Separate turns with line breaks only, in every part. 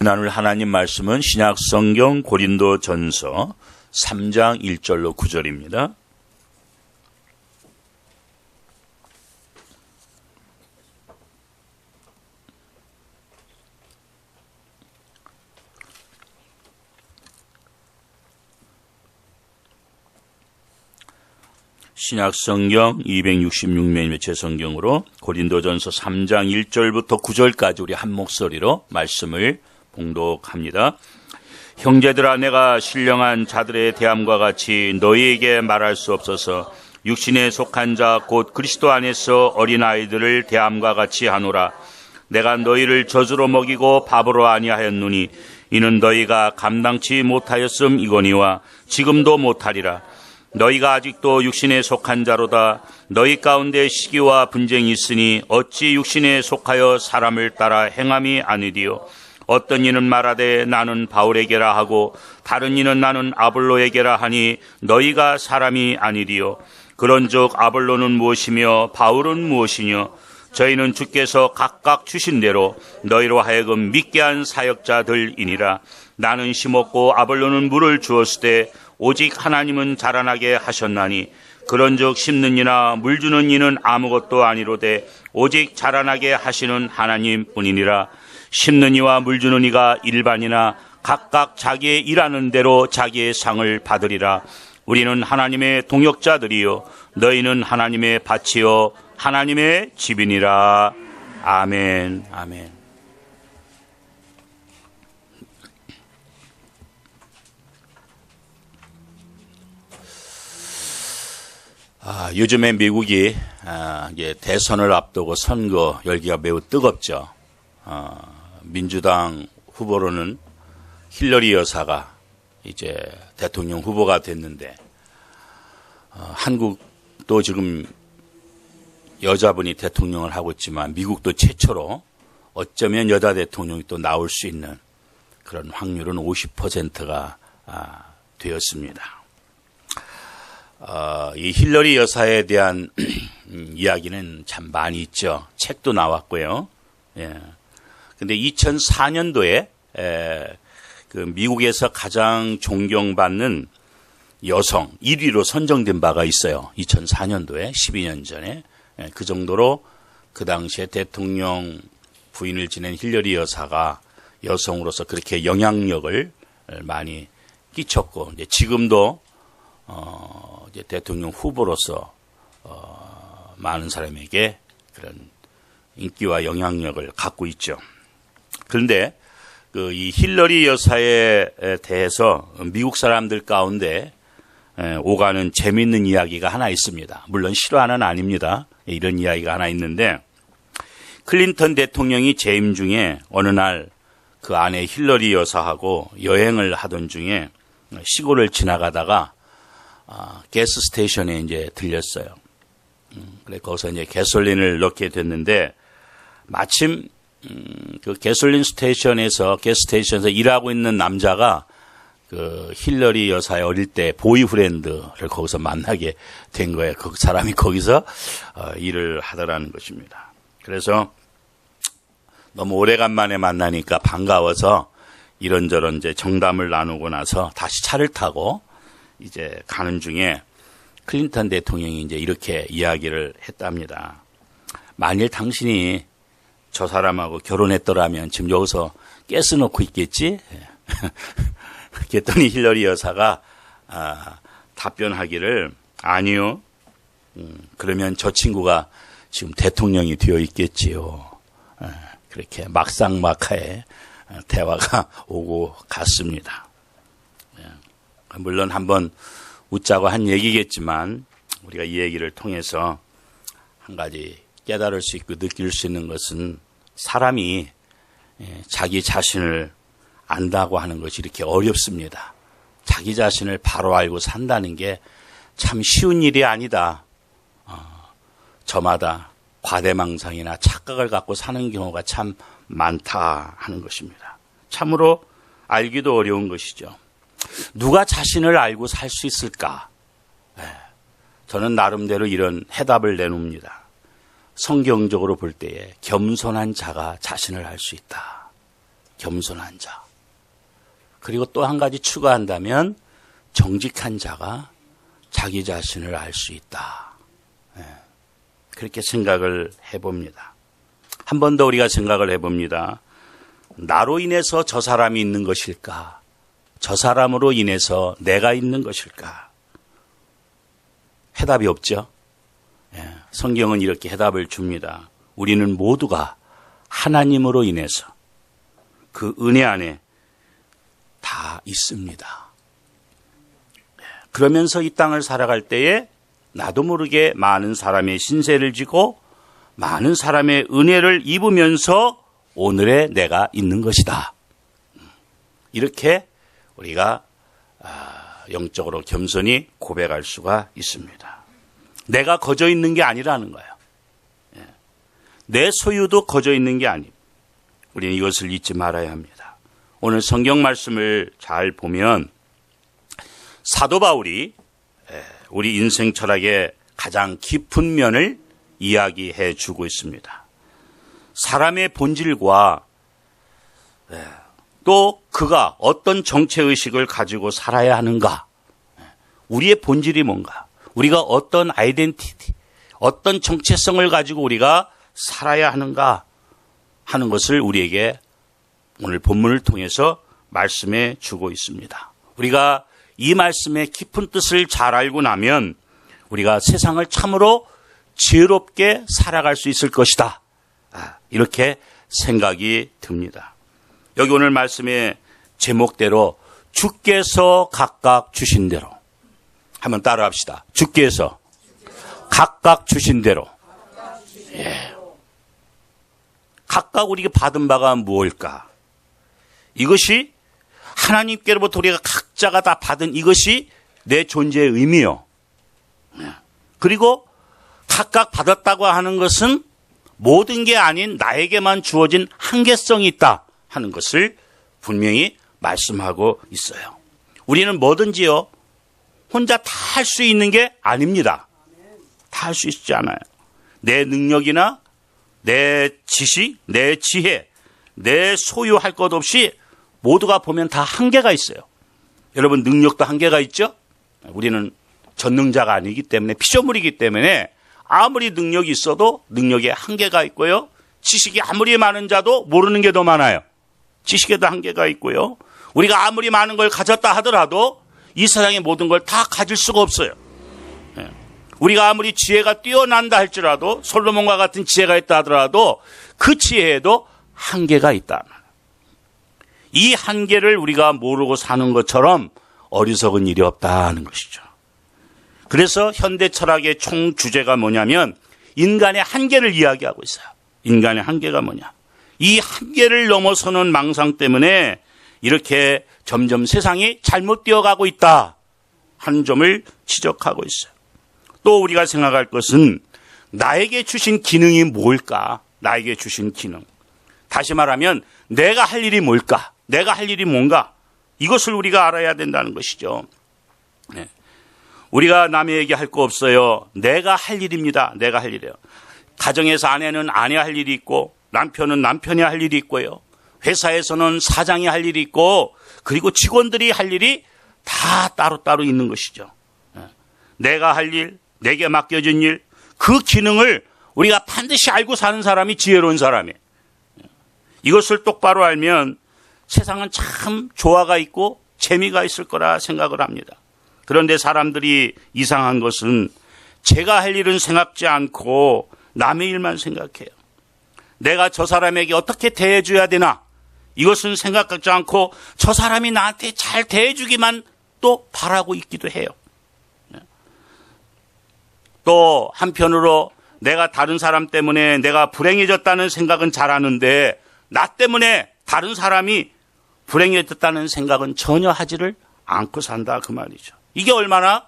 나눌 하나님 말씀은 신약 성경 고린도전서 3장 1절로 9절입니다. 신약 성경 266면의 제 성경으로 고린도전서 3장 1절부터 9절까지 우리 한 목소리로 말씀을 봉독합니다. 형제들아, 내가 신령한 자들의 대함과 같이 너희에게 말할 수 없어서 육신에 속한 자 곧 그리스도 안에서 어린아이들을 대함과 같이 하노라. 내가 너희를 젖으로 먹이고 밥으로 아니하였노니 이는 너희가 감당치 못하였음이거니와 지금도 못하리라. 너희가 아직도 육신에 속한 자로다. 너희 가운데 시기와 분쟁이 있으니 어찌 육신에 속하여 사람을 따라 행함이 아니디요. 어떤 이는 말하되 나는 바울에게라 하고 다른 이는 나는 아볼로에게라 하니 너희가 사람이 아니디요. 그런즉 아볼로는 무엇이며 바울은 무엇이뇨? 저희는 주께서 각각 주신 대로 너희로 하여금 믿게 한 사역자들이니라. 나는 심었고 아볼로는 물을 주었을 때 오직 하나님은 자라나게 하셨나니 그런즉 심는 이나 물 주는 이는 아무것도 아니로되 오직 자라나게 하시는 하나님뿐이니라. 심는 이와 물 주는 이가 일반이나 각각 자기의 일하는 대로 자기의 상을 받으리라. 우리는 하나님의 동역자들이요 너희는 하나님의 밭이요 하나님의 집이니라. 아멘. 아멘. 요즘에 미국이 이제 대선을 앞두고 선거 열기가 매우 뜨겁죠. 민주당 후보로는 힐러리 여사가 이제 대통령 후보가 됐는데, 한국도 지금 여자분이 대통령을 하고 있지만 미국도 최초로 어쩌면 여자 대통령이 또 나올 수 있는 그런 확률은 50%가 되었습니다. 이 힐러리 여사에 대한 이야기는 참 많이 있죠. 책도 나왔고요. 예. 근데 2004년도에 그 미국에서 가장 존경받는 여성 1위로 선정된 바가 있어요. 2004년도에 12년 전에. 예, 그 정도로 그 당시에 대통령 부인을 지낸 힐러리 여사가 여성으로서 그렇게 영향력을 많이 끼쳤고, 이제 지금도 이제 대통령 후보로서 많은 사람에게 그런 인기와 영향력을 갖고 있죠. 그런데 이 힐러리 여사에 대해서 미국 사람들 가운데 오가는 재미있는 이야기가 하나 있습니다. 물론 실화는 아닙니다. 이런 이야기가 하나 있는데, 클린턴 대통령이 재임 중에 어느 날 그 아내 힐러리 여사하고 여행을 하던 중에 시골을 지나가다가 가스 스테이션에 이제 들렸어요. 그래 거기서 이제 가솔린을 넣게 됐는데, 마침 그 가솔린 스테이션에서 가스 스테이션에서 일하고 있는 남자가 그 힐러리 여사의 어릴 때 보이프렌드를 거기서 만나게 된 거예요. 그 사람이 거기서 일을 하더라는 것입니다. 그래서 너무 오래간만에 만나니까 반가워서 이런저런 이제 정담을 나누고 나서 다시 차를 타고 이제 가는 중에 클린턴 대통령이 이제 이렇게 이야기를 했답니다. 만일 당신이 저 사람하고 결혼했더라면 지금 여기서 가스 넣고 있겠지? 그랬더니 힐러리 여사가 답변하기를, 아니요. 그러면 저 친구가 지금 대통령이 되어 있겠지요. 그렇게 막상막하에 대화가 오고 갔습니다. 물론 한번 웃자고 한 얘기겠지만 우리가 이 얘기를 통해서 한 가지 깨달을 수 있고 느낄 수 있는 것은, 사람이 자기 자신을 안다고 하는 것이 이렇게 어렵습니다. 자기 자신을 바로 알고 산다는 게 참 쉬운 일이 아니다. 저마다 과대망상이나 착각을 갖고 사는 경우가 참 많다 하는 것입니다. 참으로 알기도 어려운 것이죠. 누가 자신을 알고 살 수 있을까? 저는 나름대로 이런 해답을 내놓습니다. 성경적으로 볼 때에 겸손한 자가 자신을 알 수 있다. 겸손한 자. 그리고 또 한 가지 추가한다면 정직한 자가 자기 자신을 알 수 있다. 그렇게 생각을 해봅니다. 한 번 더 우리가 생각을 해봅니다. 나로 인해서 저 사람이 있는 것일까? 저 사람으로 인해서 내가 있는 것일까? 해답이 없죠. 성경은 이렇게 해답을 줍니다. 우리는 모두가 하나님으로 인해서 그 은혜 안에 다 있습니다. 그러면서 이 땅을 살아갈 때에 나도 모르게 많은 사람의 신세를 지고 많은 사람의 은혜를 입으면서 오늘의 내가 있는 것이다. 이렇게 우리가 영적으로 겸손히 고백할 수가 있습니다. 내가 거저 있는 게 아니라는 거예요. 내 소유도 거저 있는 게 아닙니다. 우리는 이것을 잊지 말아야 합니다. 오늘 성경 말씀을 잘 보면 사도 바울이 우리 인생 철학의 가장 깊은 면을 이야기해 주고 있습니다. 사람의 본질과 또 그가 어떤 정체의식을 가지고 살아야 하는가, 우리의 본질이 뭔가, 우리가 어떤 아이덴티티, 어떤 정체성을 가지고 우리가 살아야 하는가 하는 것을 우리에게 오늘 본문을 통해서 말씀해 주고 있습니다. 우리가 이 말씀의 깊은 뜻을 잘 알고 나면 우리가 세상을 참으로 지혜롭게 살아갈 수 있을 것이다. 이렇게 생각이 듭니다. 여기 오늘 말씀의 제목대로 주께서 각각 주신 대로, 한번 따라 합시다. 주께서 각각 주신 대로. 각각 우리가 받은 바가 무엇일까? 이것이 하나님께로부터 우리가 각자가 다 받은 이것이 내 존재의 의미요. 그리고 각각 받았다고 하는 것은 모든 게 아닌 나에게만 주어진 한계성이 있다 하는 것을 분명히 말씀하고 있어요. 우리는 뭐든지요, 혼자 다 할 수 있는 게 아닙니다. 다 할 수 있지 않아요. 내 능력이나 내 지식, 내 지혜, 내 소유할 것 없이 모두가 보면 다 한계가 있어요. 여러분, 능력도 한계가 있죠? 우리는 전능자가 아니기 때문에, 피조물이기 때문에 아무리 능력이 있어도 능력에 한계가 있고요. 지식이 아무리 많은 자도 모르는 게 더 많아요. 지식에도 한계가 있고요. 우리가 아무리 많은 걸 가졌다 하더라도 이 세상의 모든 걸 다 가질 수가 없어요. 우리가 아무리 지혜가 뛰어난다 할지라도, 솔로몬과 같은 지혜가 있다 하더라도 그 지혜에도 한계가 있다. 이 한계를 우리가 모르고 사는 것처럼 어리석은 일이 없다 하는 것이죠. 그래서 현대 철학의 총 주제가 뭐냐면 인간의 한계를 이야기하고 있어요. 인간의 한계가 뭐냐. 이 한계를 넘어서는 망상 때문에 이렇게 점점 세상이 잘못 뛰어가고 있다 하는 점을 지적하고 있어요. 또 우리가 생각할 것은 나에게 주신 기능이 뭘까? 나에게 주신 기능. 다시 말하면 내가 할 일이 뭘까? 내가 할 일이 뭔가? 이것을 우리가 알아야 된다는 것이죠. 우리가 남에게 할 거 없어요. 내가 할 일입니다. 내가 할 일이에요. 가정에서 아내는 아내 할 일이 있고, 남편은 남편이 할 일이 있고요. 회사에서는 사장이 할 일이 있고, 그리고 직원들이 할 일이 다 따로따로 있는 것이죠. 내가 할 일, 내게 맡겨진 일, 그 기능을 우리가 반드시 알고 사는 사람이 지혜로운 사람이에요. 이것을 똑바로 알면 세상은 참 조화가 있고 재미가 있을 거라 생각을 합니다. 그런데 사람들이 이상한 것은 제가 할 일은 생각지 않고 남의 일만 생각해요. 내가 저 사람에게 어떻게 대해줘야 되나, 이것은 생각하지 않고 저 사람이 나한테 잘 대해주기만 또 바라고 있기도 해요. 또 한편으로 내가 다른 사람 때문에 내가 불행해졌다는 생각은 잘 하는데 나 때문에 다른 사람이 불행해졌다는 생각은 전혀 하지를 않고 산다, 그 말이죠. 이게 얼마나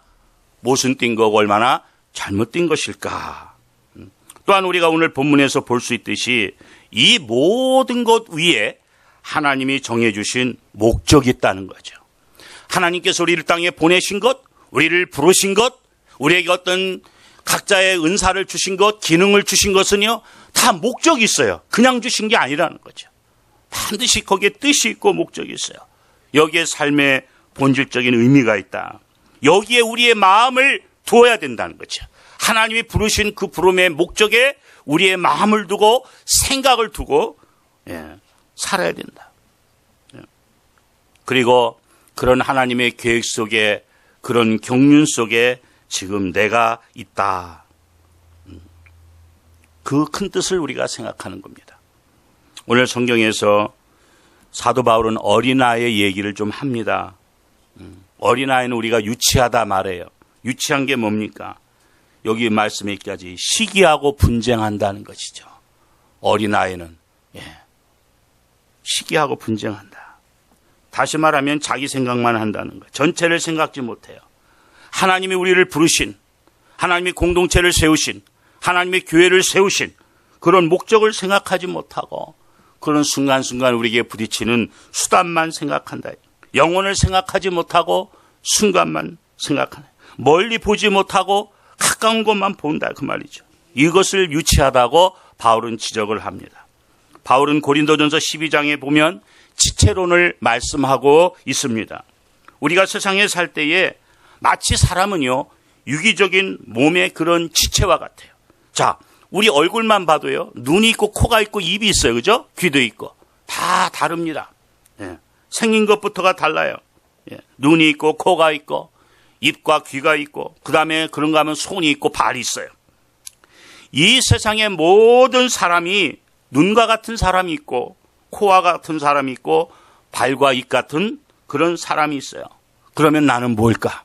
모순된 거고 얼마나 잘못된 것일까. 또한 우리가 오늘 본문에서 볼 수 있듯이 이 모든 것 위에 하나님이 정해주신 목적이 있다는 거죠. 하나님께서 우리를 땅에 보내신 것, 우리를 부르신 것, 우리에게 어떤 각자의 은사를 주신 것, 기능을 주신 것은요, 다 목적이 있어요. 그냥 주신 게 아니라는 거죠. 반드시 거기에 뜻이 있고 목적이 있어요. 여기에 삶의 본질적인 의미가 있다. 여기에 우리의 마음을 두어야 된다는 거죠. 하나님이 부르신 그 부름의 목적에 우리의 마음을 두고 생각을 두고 살아야 된다. 그리고 그런 하나님의 계획 속에, 그런 경륜 속에 지금 내가 있다. 그 큰 뜻을 우리가 생각하는 겁니다. 오늘 성경에서 사도 바울은 어린아이의 얘기를 좀 합니다. 어린아이는 우리가 유치하다 말해요. 유치한 게 뭡니까? 여기 말씀에 있기까지 시기하고 분쟁한다는 것이죠. 어린아이는 시기하고 분쟁한다. 다시 말하면 자기 생각만 한다는 것. 전체를 생각지 못해요. 하나님이 우리를 부르신, 하나님이 공동체를 세우신, 하나님의 교회를 세우신 그런 목적을 생각하지 못하고 그런 순간순간 우리에게 부딪히는 수단만 생각한다. 영혼을 생각하지 못하고 순간만 생각한다. 멀리 보지 못하고 가까운 것만 본다 그 말이죠. 이것을 유치하다고 바울은 지적을 합니다. 바울은 고린도전서 12장에 보면 지체론을 말씀하고 있습니다. 우리가 세상에 살 때에 마치 사람은요, 유기적인 몸의 그런 지체와 같아요. 자, 우리 얼굴만 봐도요, 눈이 있고 코가 있고 입이 있어요. 그죠? 귀도 있고. 다 다릅니다. 생긴 것부터가 달라요. 눈이 있고 코가 있고 입과 귀가 있고 그 다음에 그런가 하면 손이 있고 발이 있어요. 이 세상의 모든 사람이 눈과 같은 사람이 있고 코와 같은 사람이 있고 발과 입 같은 그런 사람이 있어요. 그러면 나는 뭘까?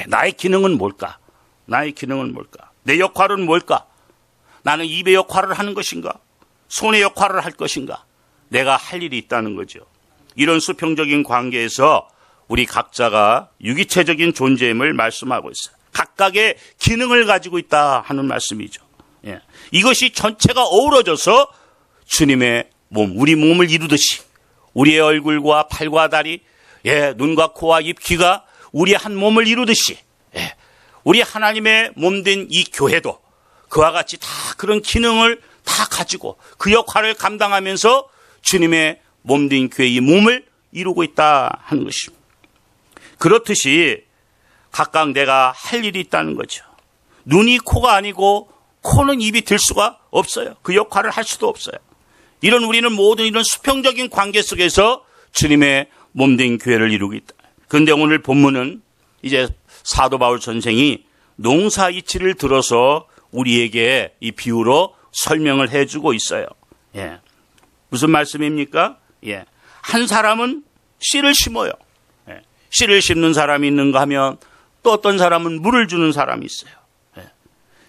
나의 기능은 뭘까? 나의 기능은 뭘까? 내 역할은 뭘까? 나는 입의 역할을 하는 것인가? 손의 역할을 할 것인가? 내가 할 일이 있다는 거죠. 이런 수평적인 관계에서 우리 각자가 유기체적인 존재임을 말씀하고 있어요. 각각의 기능을 가지고 있다 하는 말씀이죠. 이것이 전체가 어우러져서 주님의 몸, 우리 몸을 이루듯이 우리의 얼굴과 팔과 다리, 눈과 코와 입, 귀가 우리의 한 몸을 이루듯이 우리 하나님의 몸된 이 교회도 그와 같이 다 그런 기능을 다 가지고 그 역할을 감당하면서 주님의 몸된 교회 이 몸을 이루고 있다 하는 것입니다. 그렇듯이 각각 내가 할 일이 있다는 거죠. 눈이 코가 아니고 코는 입이 될 수가 없어요. 그 역할을 할 수도 없어요. 이런 우리는 모든 이런 수평적인 관계 속에서 주님의 몸된 교회를 이루고 있다. 그런데 오늘 본문은 이제 사도 바울 선생이 농사이치를 들어서 우리에게 이 비유로 설명을 해주고 있어요. 무슨 말씀입니까? 한 사람은 씨를 심어요. 씨를 심는 사람이 있는가 하면 또 어떤 사람은 물을 주는 사람이 있어요.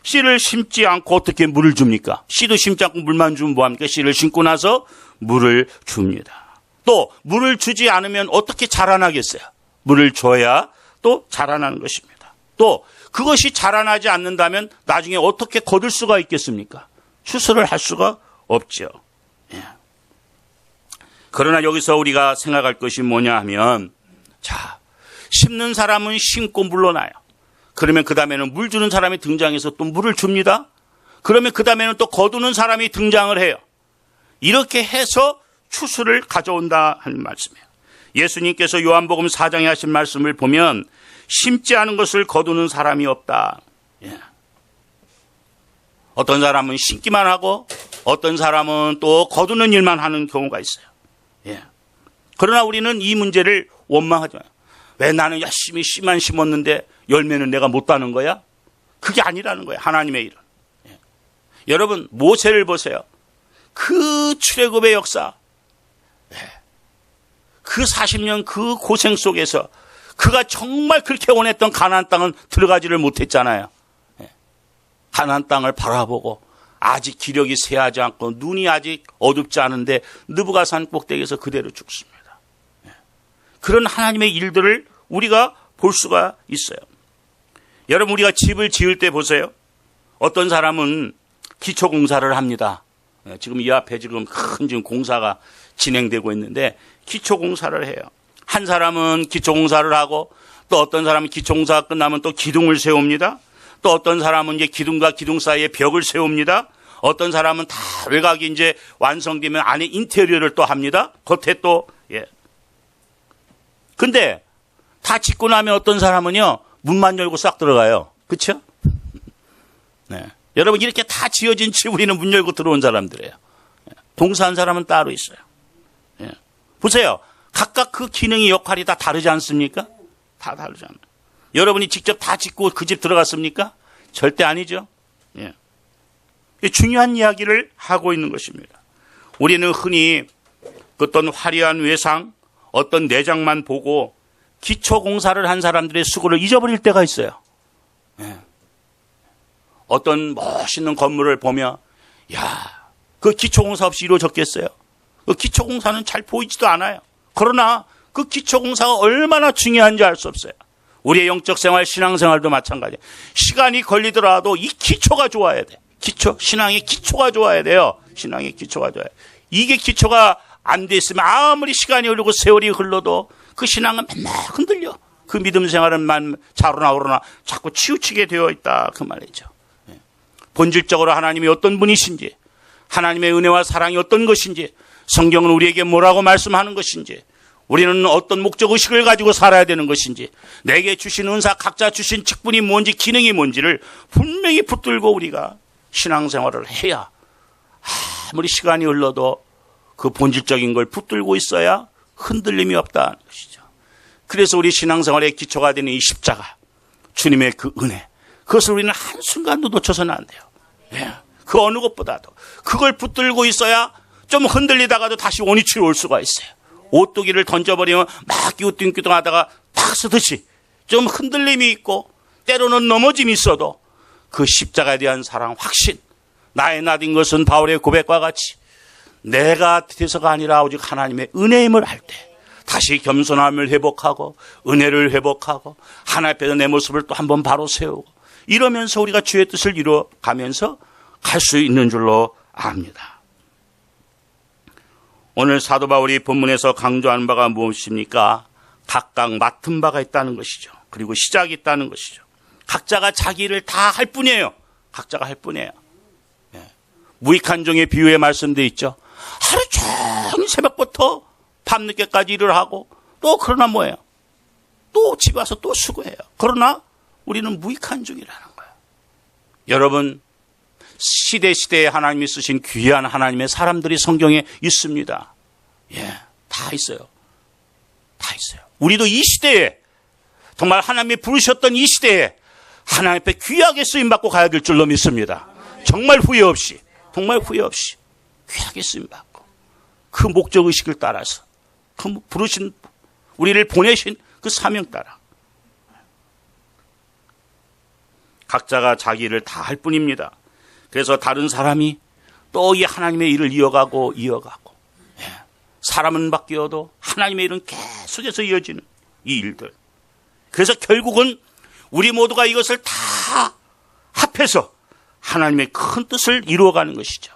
씨를 심지 않고 어떻게 물을 줍니까? 씨도 심지 않고 물만 주면 뭐합니까? 씨를 심고 나서 물을 줍니다. 또 물을 주지 않으면 어떻게 자라나겠어요? 물을 줘야 또 자라나는 것입니다. 또 그것이 자라나지 않는다면 나중에 어떻게 거둘 수가 있겠습니까? 추수를 할 수가 없죠. 그러나 여기서 우리가 생각할 것이 뭐냐 하면, 자, 심는 사람은 심고 물러나요. 그러면 그 다음에는 물 주는 사람이 등장해서 또 물을 줍니다. 그러면 그 다음에는 또 거두는 사람이 등장을 해요. 이렇게 해서 추수를 가져온다 하는 말씀이에요. 예수님께서 요한복음 4장에 하신 말씀을 보면 심지 않은 것을 거두는 사람이 없다. 어떤 사람은 심기만 하고 어떤 사람은 또 거두는 일만 하는 경우가 있어요. 그러나 우리는 이 문제를 원망하지 마요. 왜 나는 열심히 씨만 심었는데 열매는 내가 못 따는 거야? 그게 아니라는 거예요. 하나님의 일은. 여러분 모세를 보세요. 그 출애굽의 역사, 그 40년 그 고생 속에서 그가 정말 그렇게 원했던 가나안 땅은 들어가지를 못했잖아요. 가나안 땅을 바라보고 아직 기력이 쇠하지 않고 눈이 아직 어둡지 않은데 느부갓산 꼭대기에서 그대로 죽습니다. 그런 하나님의 일들을 우리가 볼 수가 있어요. 여러분 우리가 집을 지을 때 보세요. 어떤 사람은 기초공사를 합니다. 지금 이 앞에 지금 큰 지금 공사가 진행되고 있는데 기초공사를 해요. 한 사람은 기초공사를 하고 또 어떤 사람은 기초공사가 끝나면 또 기둥을 세웁니다. 또 어떤 사람은 이제 기둥과 기둥 사이에 벽을 세웁니다. 어떤 사람은 다 외곽이 이제 완성되면 안에 인테리어를 또 합니다. 겉에 또, 예. 근데 다 짓고 나면 어떤 사람은요, 문만 열고 싹 들어가요. 그쵸? 네. 여러분, 이렇게 다 지어진 집 우리는 문 열고 들어온 사람들이에요. 봉사한 사람은 따로 있어요. 예. 보세요. 각각 그 기능이 역할이 다 다르지 않습니까? 다 다르잖아요. 여러분이 직접 다 짓고 그 집 들어갔습니까? 절대 아니죠. 예. 중요한 이야기를 하고 있는 것입니다. 우리는 흔히 어떤 화려한 외상, 어떤 내장만 보고 기초공사를 한 사람들의 수고를 잊어버릴 때가 있어요. 예. 어떤 멋있는 건물을 보며 야, 그 기초공사 없이 이루어졌겠어요? 그 기초공사는 잘 보이지도 않아요. 그러나 그 기초공사가 얼마나 중요한지 알 수 없어요. 우리의 영적 생활, 신앙생활도 마찬가지예요. 시간이 걸리더라도 이 기초가 좋아야 돼. 기초, 신앙의 기초가 좋아야 돼요. 신앙의 기초가 좋아야 돼. 이게 기초가 안 돼 있으면 아무리 시간이 흐르고 세월이 흘러도 그 신앙은 맨날 흔들려. 그 믿음 생활은 자로나 오로나 자꾸 치우치게 되어 있다. 그 말이죠. 본질적으로 하나님이 어떤 분이신지, 하나님의 은혜와 사랑이 어떤 것인지, 성경은 우리에게 뭐라고 말씀하는 것인지, 우리는 어떤 목적의식을 가지고 살아야 되는 것인지, 내게 주신 은사, 각자 주신 직분이 뭔지, 기능이 뭔지를 분명히 붙들고 우리가 신앙생활을 해야 아무리 시간이 흘러도 그 본질적인 걸 붙들고 있어야 흔들림이 없다는 것이죠. 그래서 우리 신앙생활의 기초가 되는 이 십자가, 주님의 그 은혜, 그것을 우리는 한순간도 놓쳐서는 안 돼요. 예. 그 어느 것보다도 그걸 붙들고 있어야 좀 흔들리다가도 다시 원위치로 올 수가 있어요. 오뚜기를 던져버리면 막 기우뚱기우뚱 하다가 탁 쓰듯이 좀 흔들림이 있고 때로는 넘어짐이 있어도 그 십자가에 대한 사랑, 확신, 나의 나딘 것은 바울의 고백과 같이 내가 돼서가 아니라 오직 하나님의 은혜임을 알 때 다시 겸손함을 회복하고 은혜를 회복하고 하나님 앞에서 내 모습을 또 한번 바로 세우고 이러면서 우리가 주의 뜻을 이루어가면서 갈 수 있는 줄로 압니다. 오늘 사도 바울이 본문에서 강조하는 바가 무엇입니까? 각각 맡은 바가 있다는 것이죠. 그리고 시작이 있다는 것이죠. 각자가 자기 일을 다 할 뿐이에요. 각자가 할 뿐이에요. 네. 무익한 종의 비유에 말씀되어 있죠. 하루 종일 새벽부터 밤늦게까지 일을 하고 또 그러나 뭐예요? 또 집에 와서 또 수고해요. 그러나 우리는 무익한 종이라는 거예요. 여러분, 시대시대에 하나님이 쓰신 귀한 하나님의 사람들이 성경에 있습니다. 예, 다 있어요. 다 있어요. 우리도 이 시대에 정말 하나님이 부르셨던 이 시대에 하나님 앞에 귀하게 쓰임받고 가야 될 줄로 믿습니다. 정말 후회 없이, 정말 후회 없이 귀하게 쓰임받고 그 목적의식을 따라서 그 부르신, 우리를 보내신 그 사명 따라 각자가 자기 일을 다 할 뿐입니다. 그래서 다른 사람이 또 이 하나님의 일을 이어가고 예. 사람은 바뀌어도 하나님의 일은 계속해서 이어지는 이 일들. 그래서 결국은 우리 모두가 이것을 다 합해서 하나님의 큰 뜻을 이루어가는 것이죠.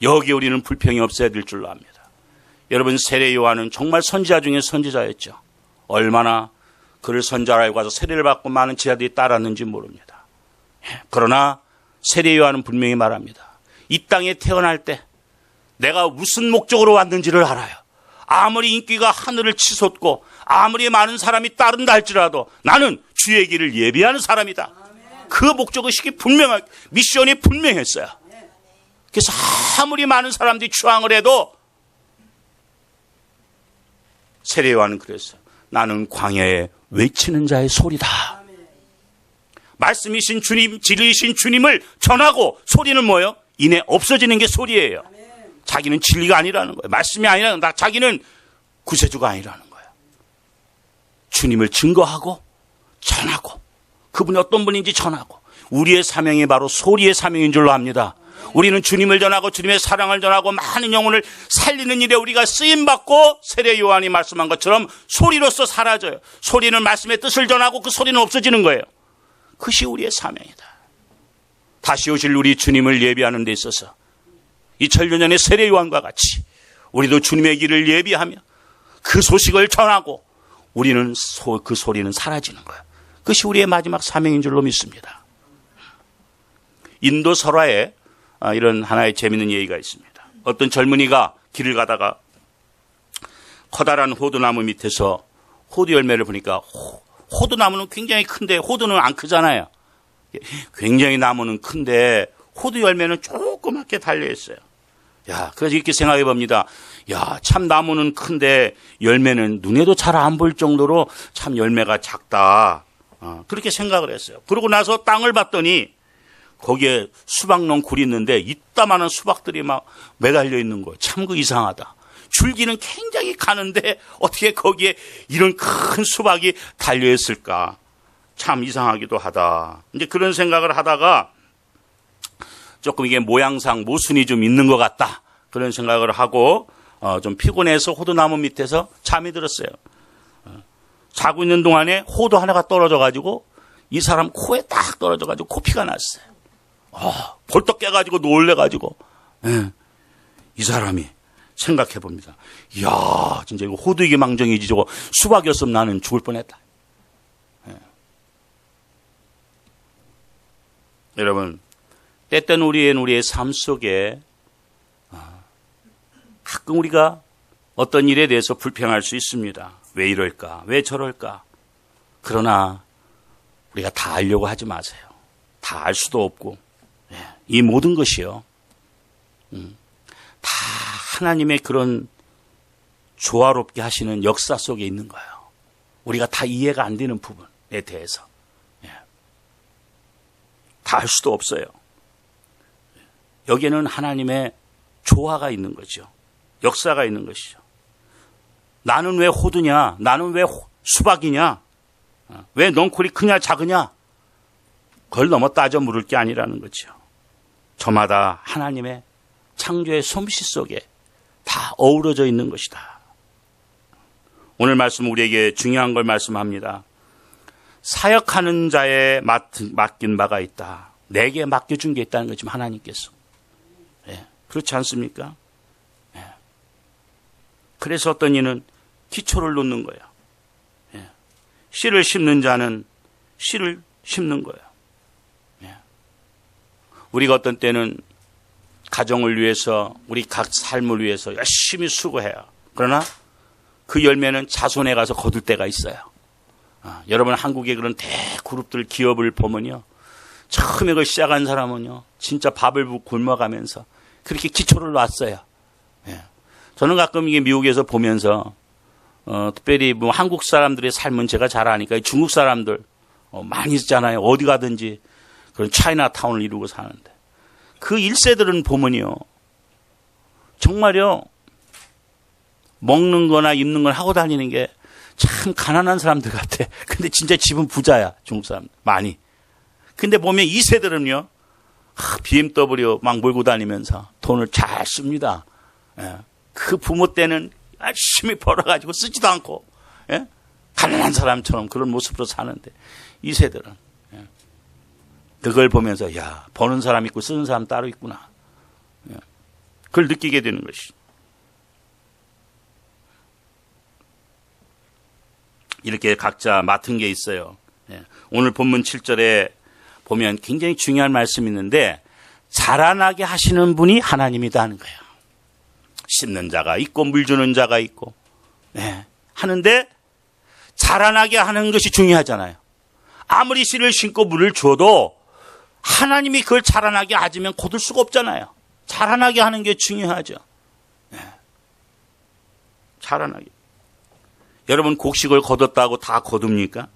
여기에 우리는 불평이 없어야 될 줄로 압니다. 여러분, 세례 요한은 정말 선지자 중에 선지자였죠. 얼마나 그를 선지자로 알고 와서 세례를 받고 많은 제자들이 따랐는지 모릅니다. 예. 그러나 세례 요한은 분명히 말합니다. 이 땅에 태어날 때 내가 무슨 목적으로 왔는지를 알아요. 아무리 인기가 하늘을 치솟고 아무리 많은 사람이 따른다 할지라도 나는 주의 길을 예비하는 사람이다. 그 목적의식이 분명하게, 미션이 분명했어요. 그래서 아무리 많은 사람들이 추앙을 해도 세례 요한은 그랬어요. 나는 광야에 외치는 자의 소리다. 말씀이신 주님, 진리이신 주님을 전하고 소리는 뭐예요? 이내 없어지는 게 소리예요. 자기는 진리가 아니라는 거예요. 말씀이 아니라는 거예요. 자기는 구세주가 아니라는 거예요. 주님을 증거하고 전하고 그분이 어떤 분인지 전하고 우리의 사명이 바로 소리의 사명인 줄로 압니다. 우리는 주님을 전하고 주님의 사랑을 전하고 많은 영혼을 살리는 일에 우리가 쓰임받고 세례 요한이 말씀한 것처럼 소리로서 사라져요. 소리는 말씀의 뜻을 전하고 그 소리는 없어지는 거예요. 그것이 우리의 사명이다. 다시 오실 우리 주님을 예비하는 데 있어서 이 천년전의 세례 요한과 같이 우리도 주님의 길을 예비하며 그 소식을 전하고 우리는 그 소리는 사라지는 거예요. 그것이 우리의 마지막 사명인 줄로 믿습니다. 인도 설화에 이런 하나의 재미있는 얘기가 있습니다. 어떤 젊은이가 길을 가다가 커다란 호두나무 밑에서 호두 열매를 보니까 호두나무는 굉장히 큰데 호두는 안 크잖아요. 굉장히 나무는 큰데 호두 열매는 조그맣게 달려있어요. 야, 그래서 이렇게 생각해 봅니다. 야, 참 나무는 큰데 열매는 눈에도 잘 안 보일 정도로 참 열매가 작다. 그렇게 생각을 했어요. 그러고 나서 땅을 봤더니 거기에 수박 넝쿨이 있는데 이따만한 수박들이 막 매달려 있는 거예요. 참 그 이상하다. 줄기는 굉장히 가는데 어떻게 거기에 이런 큰 수박이 달려 있을까? 참 이상하기도 하다. 이제 그런 생각을 하다가 조금 이게 모양상 모순이 좀 있는 것 같다. 그런 생각을 하고 좀 피곤해서 호두나무 밑에서 잠이 들었어요. 자고 있는 동안에 호두 하나가 떨어져가지고 이 사람 코에 딱 떨어져가지고 코피가 났어요. 벌떡 깨가지고 놀래가지고 이 사람이 생각해 봅니다. 이야, 진짜 이거 호두이게 망정이지 저거 수박이었으면 나는 죽을 뻔했다. 여러분, 때때는 우리의 삶 속에 가끔 우리가 어떤 일에 대해서 불평할 수 있습니다. 왜 이럴까? 왜 저럴까? 그러나 우리가 다 알려고 하지 마세요. 다 알 수도 없고 이 모든 것이요. 다 하나님의 그런 조화롭게 하시는 역사 속에 있는 거예요. 우리가 다 이해가 안 되는 부분에 대해서. 다 알 수도 없어요. 여기에는 하나님의 조화가 있는 거죠. 역사가 있는 것이죠. 나는 왜 호두냐? 나는 왜 수박이냐? 왜 넝쿨이 크냐 작으냐? 그걸 넘어 따져 물을 게 아니라는 거죠. 저마다 하나님의 창조의 솜씨 속에 다 어우러져 있는 것이다. 오늘 말씀 우리에게 중요한 걸 말씀합니다. 사역하는 자에 맡긴 바가 있다. 내게 맡겨준 게 있다는 거지 하나님께서. 그렇지 않습니까? 그래서 어떤 이는 기초를 놓는 거예요. 씨를 심는 자는 씨를 심는 거예요. 우리가 어떤 때는 가정을 위해서 우리 각 삶을 위해서 열심히 수고해요. 그러나 그 열매는 자손에 가서 거둘 때가 있어요. 여러분 한국의 그런 대그룹들 기업을 보면요. 처음에 그걸 시작한 사람은요. 진짜 밥을 굶어가면서 그렇게 기초를 놨어요. 저는 가끔 이게 미국에서 보면서 특별히 뭐 한국 사람들의 삶은 제가 잘 아니까 중국 사람들 많이 있잖아요. 어디 가든지 그런 차이나타운을 이루고 사는데 그 1세들은 보면요. 정말요. 먹는 거나 입는 걸 하고 다니는 게 참 가난한 사람들 같아. 근데 진짜 집은 부자야. 중국 사람 많이. 근데 보면 2세들은요. BMW 막 몰고 다니면서 돈을 잘 씁니다. 그 부모 때는 열심히 벌어가지고 쓰지도 않고 가난한 사람처럼 그런 모습으로 사는데 2세들은 그걸 보면서 야 버는 사람 있고 쓰는 사람 따로 있구나. 그걸 느끼게 되는 것이. 이렇게 각자 맡은 게 있어요. 오늘 본문 7절에 보면 굉장히 중요한 말씀이 있는데 자라나게 하시는 분이 하나님이다 하는 거예요. 심는 자가 있고 물 주는 자가 있고 하는데 자라나게 하는 것이 중요하잖아요. 아무리 씨를 심고 물을 줘도 하나님이 그걸 자라나게 하지면 거둘 수가 없잖아요. 자라나게 하는 게 중요하죠. 자라나게. 여러분 곡식을 거뒀다고 다 거둡니까?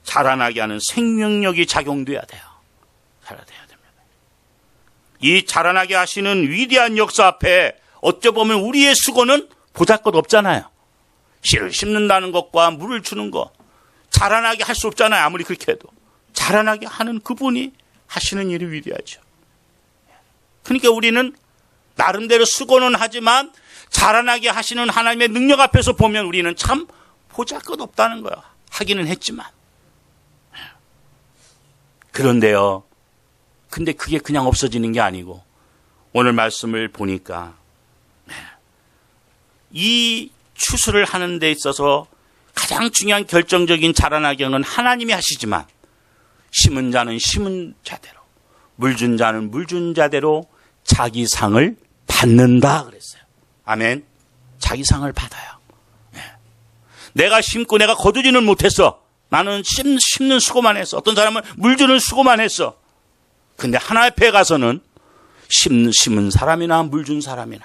자라나게 하는 생명력이 작용돼야 돼요. 자라돼야 됩니다. 이 자라나게 하시는 위대한 역사 앞에 어쩌보면 우리의 수고는 보잘것없잖아요. 씨를 심는다는 것과 물을 주는 것 자라나게 할 수 없잖아요. 아무리 그렇게 해도. 자라나게 하는 그분이 하시는 일이 위대하죠. 그러니까 우리는 나름대로 수고는 하지만 자라나게 하시는 하나님의 능력 앞에서 보면 우리는 참 보잘것없다는 거야. 하기는 했지만. 그런데요. 근데 그게 그냥 없어지는 게 아니고 오늘 말씀을 보니까 이 추수를 하는 데 있어서 가장 중요한 결정적인 자라나게 하는 하나님이 하시지만 심은 자는 심은 자대로 물 준 자는 물 준 자대로 자기 상을 받는다 그랬어요. 아멘. 자기 상을 받아요. 네. 내가 심고 내가 거두지는 못했어. 나는 심는 수고만 했어. 어떤 사람은 물 주는 수고만 했어. 근데 하나님 앞에 가서는 심은 사람이나 물 준 사람이나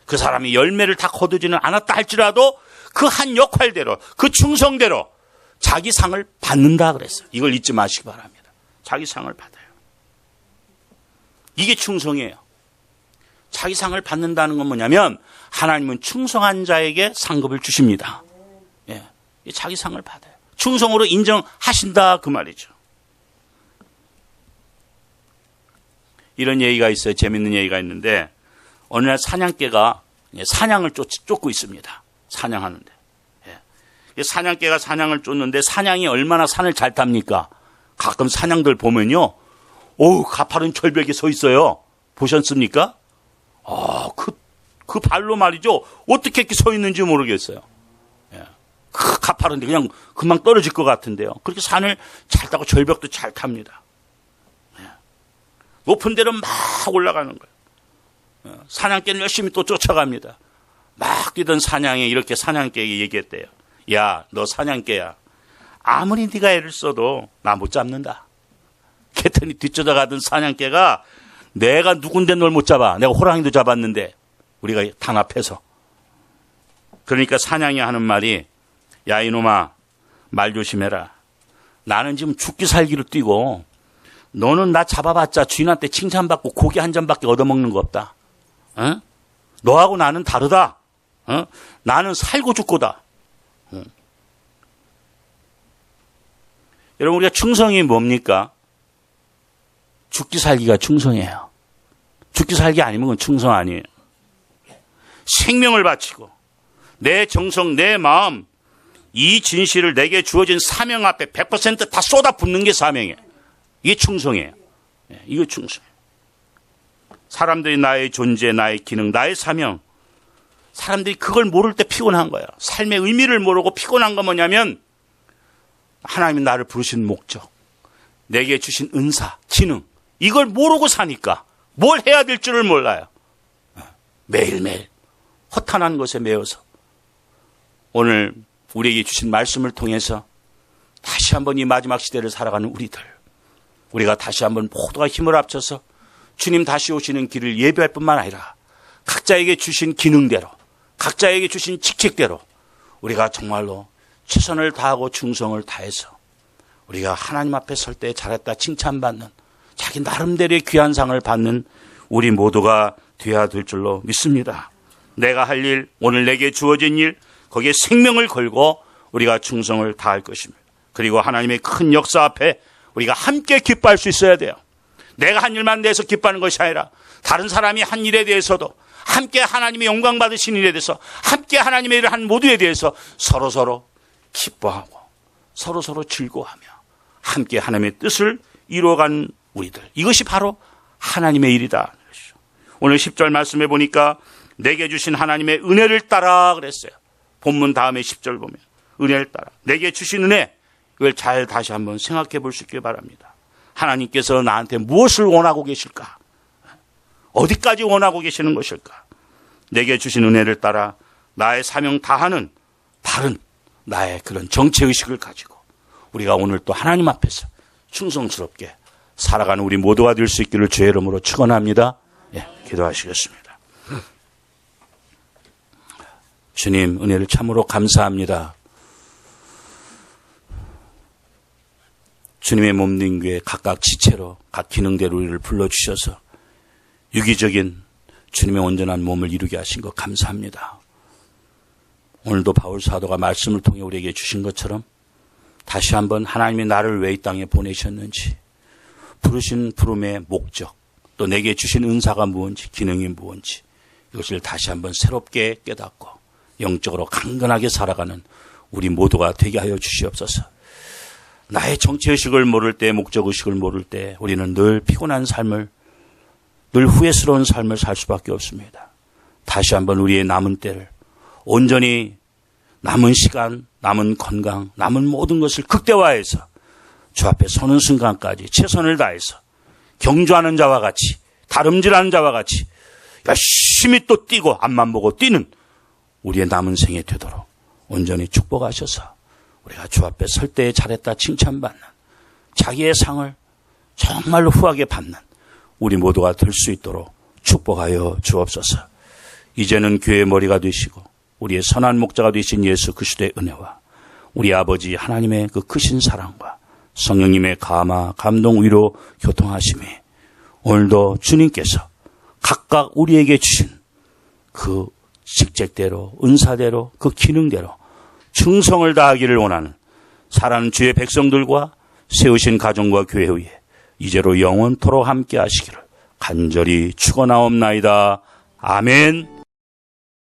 그 사람이 열매를 다 거두지는 않았다 할지라도 그 한 역할대로 그 충성대로 자기 상을 받는다 그랬어요. 이걸 잊지 마시기 바랍니다. 자기 상을 받아요. 이게 충성이에요. 자기 상을 받는다는 건 뭐냐면 하나님은 충성한 자에게 상급을 주십니다. 예, 자기 상을 받아요. 충성으로 인정하신다 그 말이죠. 이런 얘기가 있어요. 재밌는 얘기가 있는데 어느 날 사냥개가 사냥을 쫓고 있습니다. 사냥하는데. 예. 사냥개가 사냥을 쫓는데 사냥이 얼마나 산을 잘 탑니까? 가끔 사냥들 보면요. 가파른 절벽에 서 있어요. 보셨습니까? 그 발로 말이죠. 어떻게 이렇게 서 있는지 모르겠어요. 예. 가파른데 그냥 금방 떨어질 것 같은데요. 그렇게 산을 잘 타고 절벽도 잘 탑니다. 예. 높은 데로 막 올라가는 거예요. 예. 사냥개는 열심히 또 쫓아갑니다. 막 뛰던 사냥이 이렇게 사냥개에게 얘기했대요. 야, 너 사냥개야. 아무리 네가 애를 써도 나 못 잡는다. 그랬더니 뒤쫓아가던 사냥개가 내가 누군데 널 못 잡아. 내가 호랑이도 잡았는데 우리가 단합해서. 그러니까 사냥이 하는 말이 야 이놈아 말 조심해라. 나는 지금 죽기 살기로 뛰고 너는 나 잡아봤자 주인한테 칭찬받고 고기 한 점밖에 얻어먹는 거 없다. 어? 너하고 나는 다르다. 어? 나는 살고 죽고다. 여러분 우리가 충성이 뭡니까? 죽기 살기가 충성이에요. 죽기 살기 아니면 그건 충성 아니에요. 생명을 바치고 내 정성, 내 마음, 이 진실을 내게 주어진 사명 앞에 100% 다 쏟아붓는 게 사명이에요. 이게 충성이에요. 이게 충성이에요. 사람들이 나의 존재, 나의 기능, 나의 사명, 사람들이 그걸 모를 때 피곤한 거예요. 삶의 의미를 모르고 피곤한 건 뭐냐면 하나님이 나를 부르신 목적, 내게 주신 은사, 기능, 이걸 모르고 사니까 뭘 해야 될 줄을 몰라요. 매일매일 허탄한 것에 매여서 오늘 우리에게 주신 말씀을 통해서 다시 한번 이 마지막 시대를 살아가는 우리들, 우리가 다시 한번 모두가 힘을 합쳐서 주님 다시 오시는 길을 예배할 뿐만 아니라 각자에게 주신 기능대로, 각자에게 주신 직책대로 우리가 정말로 최선을 다하고 충성을 다해서 우리가 하나님 앞에 설 때 잘했다 칭찬받는 자기 나름대로의 귀한 상을 받는 우리 모두가 되어야 될 줄로 믿습니다. 내가 할 일, 오늘 내게 주어진 일, 거기에 생명을 걸고 우리가 충성을 다할 것입니다. 그리고 하나님의 큰 역사 앞에 우리가 함께 기뻐할 수 있어야 돼요. 내가 한 일만 대해서 기뻐하는 것이 아니라 다른 사람이 한 일에 대해서도 함께 하나님의 영광 받으신 일에 대해서 함께 하나님의 일을 한 모두에 대해서 서로서로 기뻐하고 서로서로 즐거워하며 함께 하나님의 뜻을 이루어간 우리들, 이것이 바로 하나님의 일이다. 오늘 10절 말씀해 보니까 내게 주신 하나님의 은혜를 따라 그랬어요. 본문 다음에 10절 보면 은혜를 따라 내게 주신 은혜, 이걸 잘 다시 한번 생각해 볼 수 있길 바랍니다. 하나님께서 나한테 무엇을 원하고 계실까? 어디까지 원하고 계시는 것일까? 내게 주신 은혜를 따라 나의 사명 다하는 바른 나의 그런 정체의식을 가지고 우리가 오늘 또 하나님 앞에서 충성스럽게 살아가는 우리 모두가 될 수 있기를 주의 이름으로 축원합니다. 예, 기도하시겠습니다. 주님, 은혜를 참으로 감사합니다. 주님의 몸된 교회 각각 지체로 각 기능대로 우리를 불러주셔서 유기적인 주님의 온전한 몸을 이루게 하신 것 감사합니다. 오늘도 바울 사도가 말씀을 통해 우리에게 주신 것처럼 다시 한번 하나님이 나를 왜 이 땅에 보내셨는지, 부르신 부름의 목적, 또 내게 주신 은사가 무엇인지, 기능이 무엇인지, 이것을 다시 한번 새롭게 깨닫고 영적으로 강건하게 살아가는 우리 모두가 되게 하여 주시옵소서. 나의 정체의식을 모를 때, 목적의식을 모를 때 우리는 늘 피곤한 삶을, 늘 후회스러운 삶을 살 수밖에 없습니다. 다시 한번 우리의 남은 때를 온전히 남은 시간, 남은 건강, 남은 모든 것을 극대화해서 주 앞에 서는 순간까지 최선을 다해서 경주하는 자와 같이, 다름질하는 자와 같이 열심히 또 뛰고 앞만 보고 뛰는 우리의 남은 생에 되도록 온전히 축복하셔서 우리가 주 앞에 설 때에 잘했다 칭찬받는, 자기의 상을 정말로 후하게 받는 우리 모두가 될 수 있도록 축복하여 주옵소서. 이제는 교회의 머리가 되시고 우리의 선한 목자가 되신 예수 그리스도의 은혜와 우리 아버지 하나님의 그 크신 사랑과 성령님의 감화, 감동, 위로, 교통하심이 오늘도 주님께서 각각 우리에게 주신 그 직책대로, 은사대로, 그 기능대로 충성을 다하기를 원하는 사랑하는 주의 백성들과 세우신 가정과 교회 위에 이제로 영원토록 함께 하시기를 간절히 축원하옵나이다. 아멘.